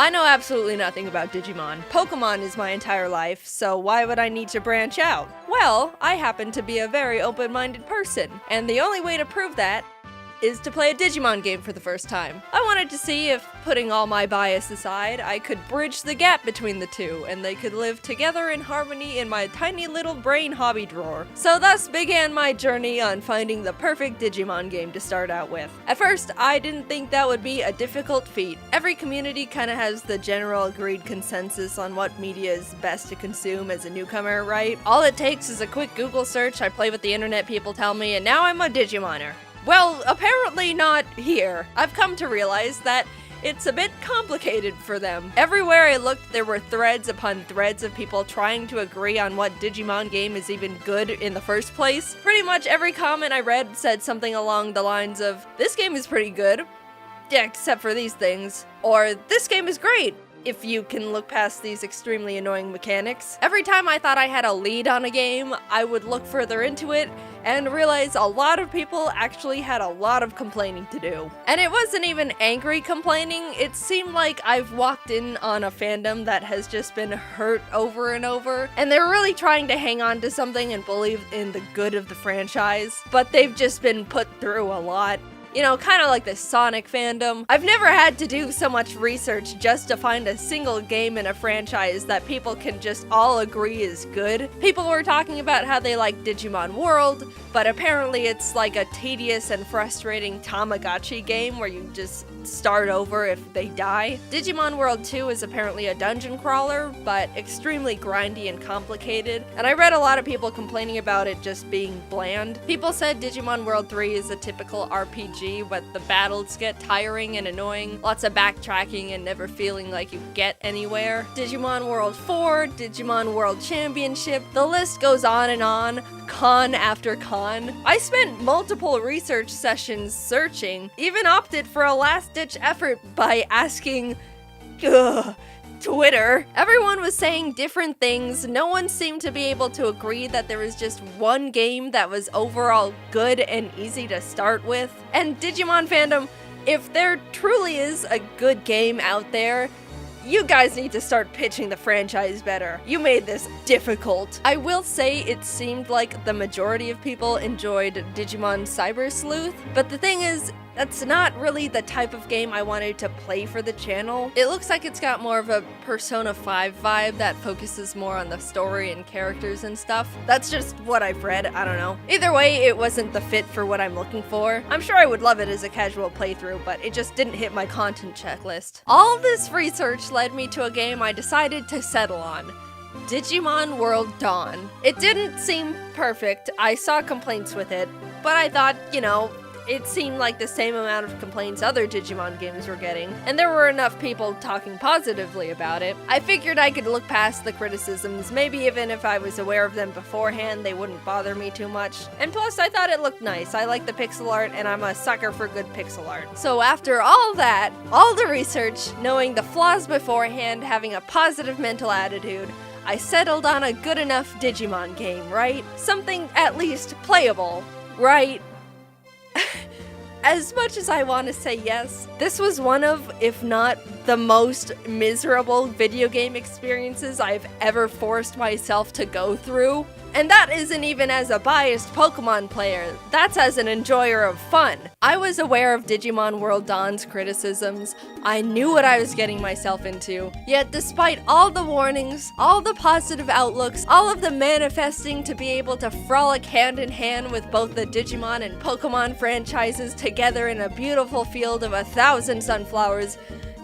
I know absolutely nothing about Digimon. Pokemon is my entire life, so why would I need to branch out? Well, I happen to be a very open-minded person, and the only way to prove that is to play a Digimon game for the first time. I wanted to see if, putting all my bias aside, I could bridge the gap between the two, and they could live together in harmony in my tiny little brain hobby drawer. So thus began my journey on finding the perfect Digimon game to start out with. At first, I didn't think that would be a difficult feat. Every community kinda has the general agreed consensus on what media is best to consume as a newcomer, right? All it takes is a quick Google search, I play what the internet people tell me, and now I'm a Digimoner. Well, apparently not here. I've come to realize that it's a bit complicated for them. Everywhere I looked, there were threads upon threads of people trying to agree on what Digimon game is even good in the first place. Pretty much every comment I read said something along the lines of, "This game is pretty good, yeah, except for these things," or "This game is great, if you can look past these extremely annoying mechanics." Every time I thought I had a lead on a game, I would look further into it and realize a lot of people actually had a lot of complaining to do. And it wasn't even angry complaining, it seemed like I've walked in on a fandom that has just been hurt over and over, and they're really trying to hang on to something and believe in the good of the franchise, but they've just been put through a lot. You know, kind of like the Sonic fandom. I've never had to do so much research just to find a single game in a franchise that people can just all agree is good. People were talking about how they like Digimon World, but apparently it's like a tedious and frustrating Tamagotchi game where you just start over if they die. Digimon World 2 is apparently a dungeon crawler, but extremely grindy and complicated, and I read a lot of people complaining about it just being bland. People said Digimon World 3 is a typical RPG, but the battles get tiring and annoying, lots of backtracking and never feeling like you get anywhere. Digimon World 4, Digimon World Championship, the list goes on and on, con after con. I spent multiple research sessions searching, even opted for a last-ditch effort by asking Twitter. Everyone was saying different things. No one seemed to be able to agree that there was just one game that was overall good and easy to start with. And Digimon fandom, if there truly is a good game out there, you guys need to start pitching the franchise better. You made this difficult. I will say it seemed like the majority of people enjoyed Digimon Cyber Sleuth, but the thing is, that's not really the type of game I wanted to play for the channel. It looks like it's got more of a Persona 5 vibe that focuses more on the story and characters and stuff. That's just what I've read, I don't know. Either way, it wasn't the fit for what I'm looking for. I'm sure I would love it as a casual playthrough, but it just didn't hit my content checklist. All this research led me to a game I decided to settle on. Digimon World Dawn. It didn't seem perfect, I saw complaints with it, but I thought, you know, it seemed like the same amount of complaints other Digimon games were getting, and there were enough people talking positively about it. I figured I could look past the criticisms, maybe even if I was aware of them beforehand, they wouldn't bother me too much. And plus, I thought it looked nice. I like the pixel art, and I'm a sucker for good pixel art. So after all that, all the research, knowing the flaws beforehand, having a positive mental attitude, I settled on a good enough Digimon game, right? Something at least playable, right? As much as I want to say yes, this was one of, if not the most miserable video game experiences I've ever forced myself to go through. And that isn't even as a biased Pokemon player, that's as an enjoyer of fun. I was aware of Digimon World Dawn's criticisms, I knew what I was getting myself into, yet despite all the warnings, all the positive outlooks, all of the manifesting to be able to frolic hand in hand with both the Digimon and Pokemon franchises together in a beautiful field of 1,000 sunflowers,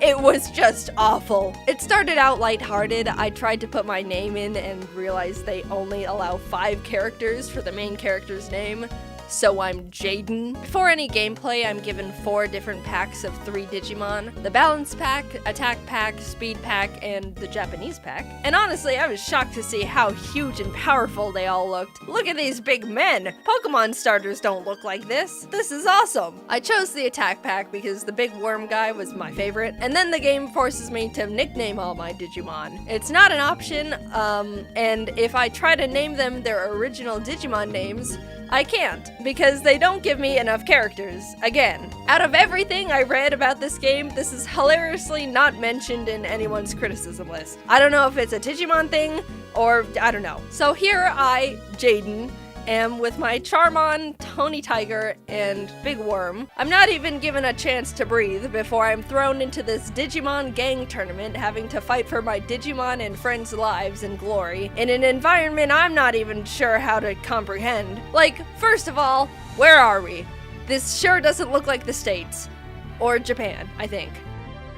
it was just awful. It started out lighthearted. I tried to put my name in and realized they only allow 5 characters for the main character's name. So I'm Jaden. Before any gameplay, I'm given 4 different packs of 3 Digimon. The Balance Pack, Attack Pack, Speed Pack, and the Japanese Pack. And honestly, I was shocked to see how huge and powerful they all looked. Look at these big men! Pokemon starters don't look like this. This is awesome! I chose the Attack Pack because the big worm guy was my favorite, and then the game forces me to nickname all my Digimon. It's not an option, and if I try to name them their original Digimon names, I can't, because they don't give me enough characters. Again, out of everything I read about this game, this is hilariously not mentioned in anyone's criticism list. I don't know if it's a Digimon thing, or I don't know. So here I, Jaden, am with my Charmon, Tony Tiger, and Big Worm. I'm not even given a chance to breathe before I'm thrown into this Digimon gang tournament, having to fight for my Digimon and friends' lives and glory in an environment I'm not even sure how to comprehend. Like, first of all, where are we? This sure doesn't look like the States. Or Japan, I think.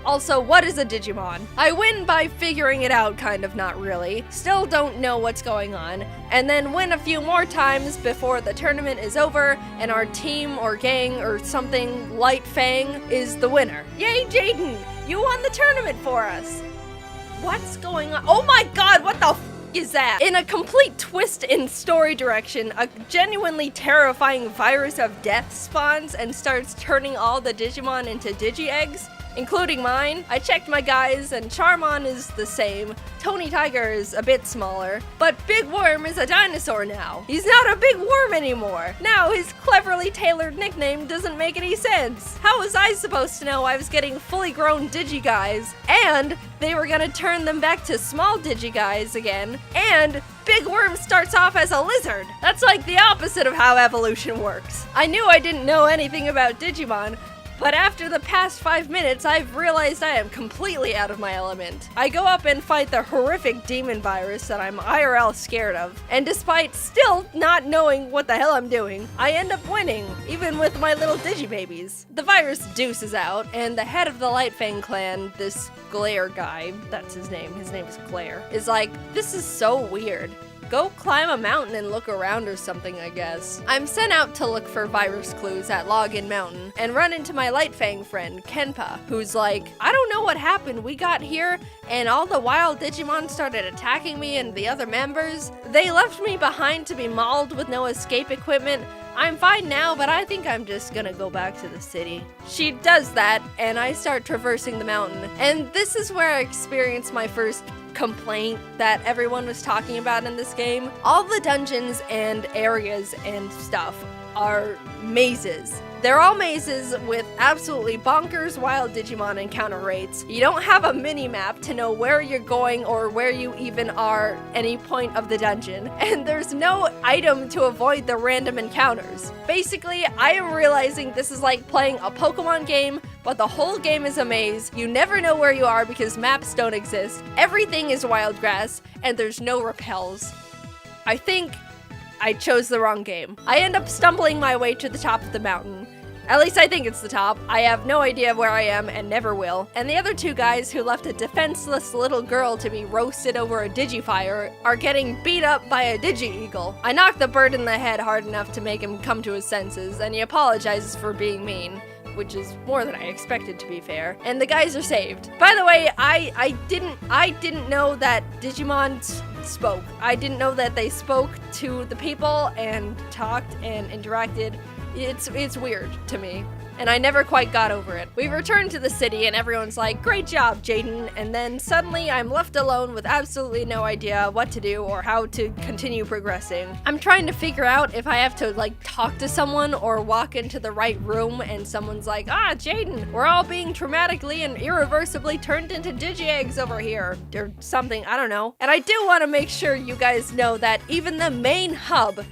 Also, what is a Digimon? I win by figuring it out, kind of, not really. Still don't know what's going on. And then win a few more times before the tournament is over and our team or gang or something, Light Fang, is the winner. Yay, Jaden! You won the tournament for us! What's going on? Oh my god, what the is that? In a complete twist in story direction, a genuinely terrifying virus of death spawns and starts turning all the Digimon into Digi-eggs, including mine. I checked my guys, and Charmon is the same. Tony Tiger is a bit smaller, but Big Worm is a dinosaur now. He's not a big worm anymore. Now his cleverly tailored nickname doesn't make any sense. How was I supposed to know I was getting fully grown Digi-guys, and they were gonna turn them back to small Digi-guys again, and Big Worm starts off as a lizard? That's like the opposite of how evolution works. I knew I didn't know anything about Digimon, but after the past 5 minutes, I've realized I am completely out of my element. I go up and fight the horrific demon virus that I'm IRL scared of, and despite still not knowing what the hell I'm doing, I end up winning, even with my little Digibabies. The virus deuces out, and the head of the Light Fang clan, this Glare guy, that's his name is Glare, is like, this is so weird. Go climb a mountain and look around or something, I guess. I'm sent out to look for virus clues at Login Mountain and run into my Light Fang friend, Kenpa, who's like, I don't know what happened. We got here and all the wild Digimon started attacking me and the other members. They left me behind to be mauled with no escape equipment. I'm fine now, but I think I'm just gonna go back to the city. She does that, and I start traversing the mountain. And this is where I experience my first complaint that everyone was talking about in this game. All the dungeons and areas and stuff are mazes. They're all mazes with absolutely bonkers wild Digimon encounter rates. You don't have a mini-map to know where you're going or where you even are any point of the dungeon. And there's no item to avoid the random encounters. Basically, I am realizing this is like playing a Pokemon game, but the whole game is a maze. You never know where you are because maps don't exist. Everything is wild grass, and there's no repels. I think I chose the wrong game. I end up stumbling my way to the top of the mountain. At least I think it's the top. I have no idea where I am and never will. And the other two guys who left a defenseless little girl to be roasted over a Digifire are getting beat up by a Digi-Eagle. I knock the bird in the head hard enough to make him come to his senses, and he apologizes for being mean, which is more than I expected, to be fair. And the guys are saved. By the way, I didn't know that Digimon spoke. I didn't know that they spoke to the people and talked and interacted. It's weird to me, and I never quite got over it. We return to the city and everyone's like, great job, Jaden, and then suddenly I'm left alone with absolutely no idea what to do or how to continue progressing. I'm trying to figure out if I have to like talk to someone or walk into the right room and someone's like, Jaden, we're all being traumatically and irreversibly turned into Digi-eggs over here, or something, I don't know. And I do want to make sure you guys know that even the main hub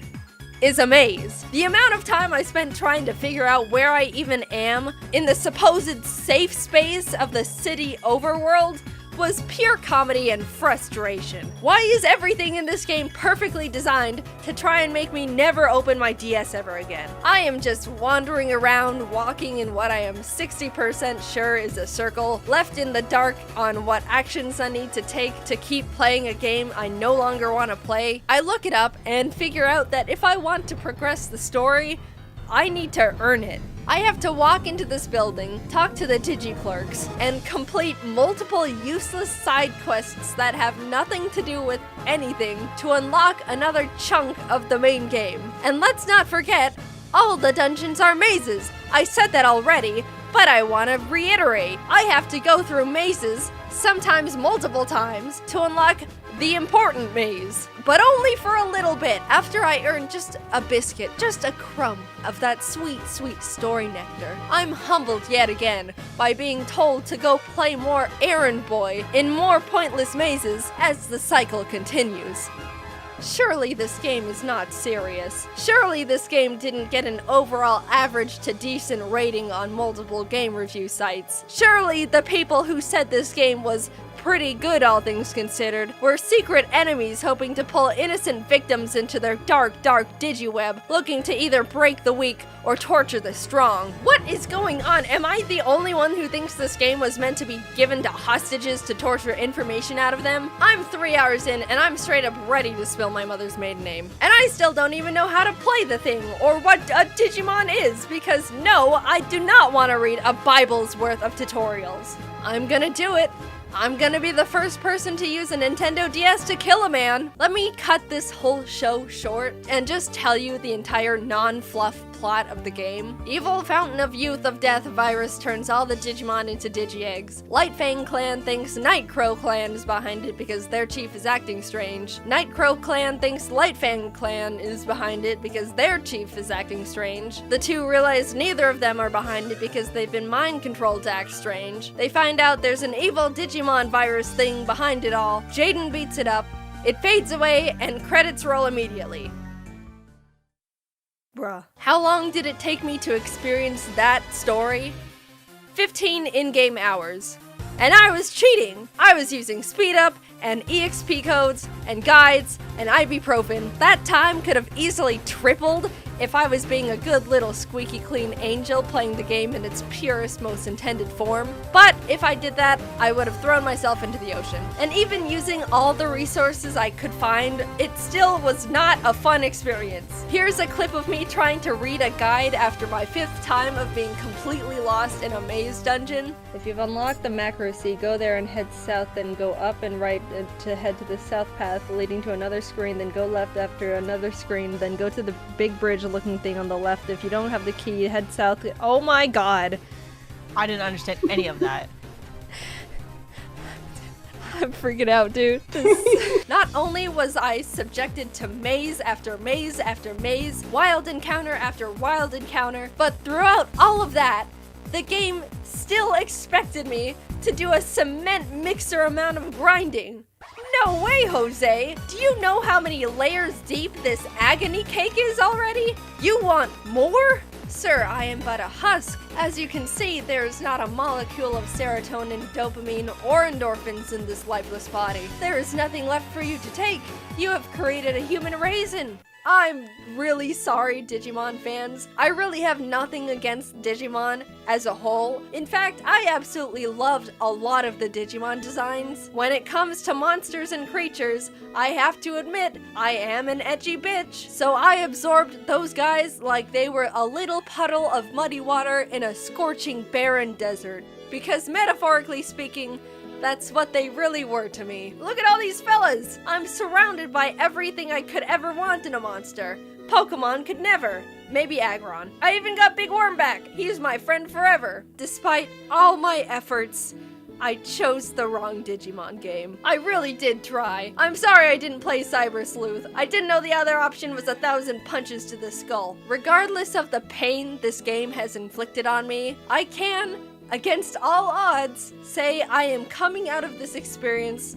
is a maze. The amount of time I spent trying to figure out where I even am in the supposed safe space of the city overworld was pure comedy and frustration. Why is everything in this game perfectly designed to try and make me never open my DS ever again? I am just wandering around, walking in what I am 60% sure is a circle, left in the dark on what actions I need to take to keep playing a game I no longer want to play. I look it up and figure out that if I want to progress the story, I need to earn it. I have to walk into this building, talk to the Digi-clerks, and complete multiple useless side quests that have nothing to do with anything to unlock another chunk of the main game. And let's not forget, all the dungeons are mazes. I said that already, but I want to reiterate. I have to go through mazes sometimes multiple times, to unlock the important maze. But only for a little bit, after I earned just a biscuit, just a crumb of that sweet, sweet story nectar. I'm humbled yet again by being told to go play more errand boy in more pointless mazes as the cycle continues. Surely this game is not serious. Surely this game didn't get an overall average to decent rating on multiple game review sites. Surely the people who said this game was pretty good, all things considered, were secret enemies hoping to pull innocent victims into their dark, dark digiweb, looking to either break the weak or torture the strong. What is going on? Am I the only one who thinks this game was meant to be given to hostages to torture information out of them? I'm 3 hours in and I'm straight up ready to spill my mother's maiden name. And I still don't even know how to play the thing or what a Digimon is, because no, I do not want to read a Bible's worth of tutorials. I'm gonna do it. I'm gonna be the first person to use a Nintendo DS to kill a man. Let me cut this whole show short and just tell you the entire non-fluff plot of the game. Evil Fountain of Youth of Death virus turns all the Digimon into Digi-Eggs. Lightfang Clan thinks Nightcrow Clan is behind it because their chief is acting strange. Nightcrow Clan thinks Lightfang Clan is behind it because their chief is acting strange. The two realize neither of them are behind it because they've been mind-controlled to act strange. They find out there's an evil Digimon virus thing behind it all. Jaden beats it up. It fades away and credits roll immediately. Bruh. How long did it take me to experience that story? 15 in-game hours. And I was cheating! I was using speed up and EXP codes and guides and ibuprofen. That time could have easily tripled if I was being a good little squeaky clean angel playing the game in its purest, most intended form. But if I did that, I would have thrown myself into the ocean. And even using all the resources I could find, it still was not a fun experience. Here's a clip of me trying to read a guide after my 5th time of being completely lost in a maze dungeon. If you've unlocked the macro sea, go there and head south, then go up and right to head to the south path leading to another screen, then go left after another screen, then go to the big bridge looking thing on the left. If you don't have the key, head south. Oh my god. I didn't understand any of that. I'm freaking out, dude. Not only was I subjected to maze after maze after maze, wild encounter after wild encounter, but throughout all of that, the game still expected me to do a cement mixer amount of grinding. No way, Jose! Do you know how many layers deep this agony cake is already? You want more? Sir, I am but a husk. As you can see, there is not a molecule of serotonin, dopamine, or endorphins in this lifeless body. There is nothing left for you to take. You have created a human raisin. I'm really sorry, Digimon fans. I really have nothing against Digimon as a whole. In fact, I absolutely loved a lot of the Digimon designs. When it comes to monsters and creatures, I have to admit, I am an edgy bitch. So I absorbed those guys like they were a little puddle of muddy water in a scorching barren desert. Because metaphorically speaking, that's what they really were to me. Look at all these fellas! I'm surrounded by everything I could ever want in a monster. Pokemon could never. Maybe Aggron. I even got Big Worm back. He's my friend forever. Despite all my efforts, I chose the wrong Digimon game. I really did try. I'm sorry I didn't play Cyber Sleuth. I didn't know the other option was 1,000 punches to the skull. Regardless of the pain this game has inflicted on me, I can, against all odds, say I am coming out of this experience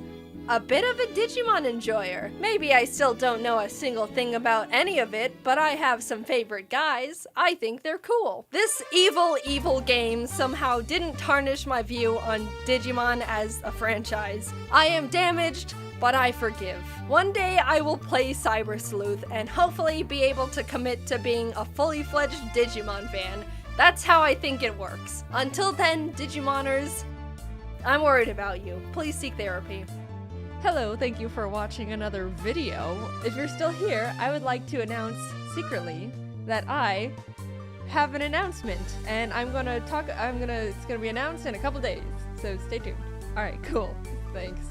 a bit of a Digimon enjoyer. Maybe I still don't know a single thing about any of it, but I have some favorite guys. I think they're cool. This evil game somehow didn't tarnish my view on Digimon as a franchise. I am damaged, but I forgive. One day I will play Cyber Sleuth and hopefully be able to commit to being a fully fledged Digimon fan. That's how I think it works. Until then, Digimoners, I'm worried about you. Please seek therapy. Hello, thank you for watching another video. If you're still here, I would like to announce secretly that I have an announcement, and it's gonna be announced in a couple days, so stay tuned. Alright, cool. Thanks.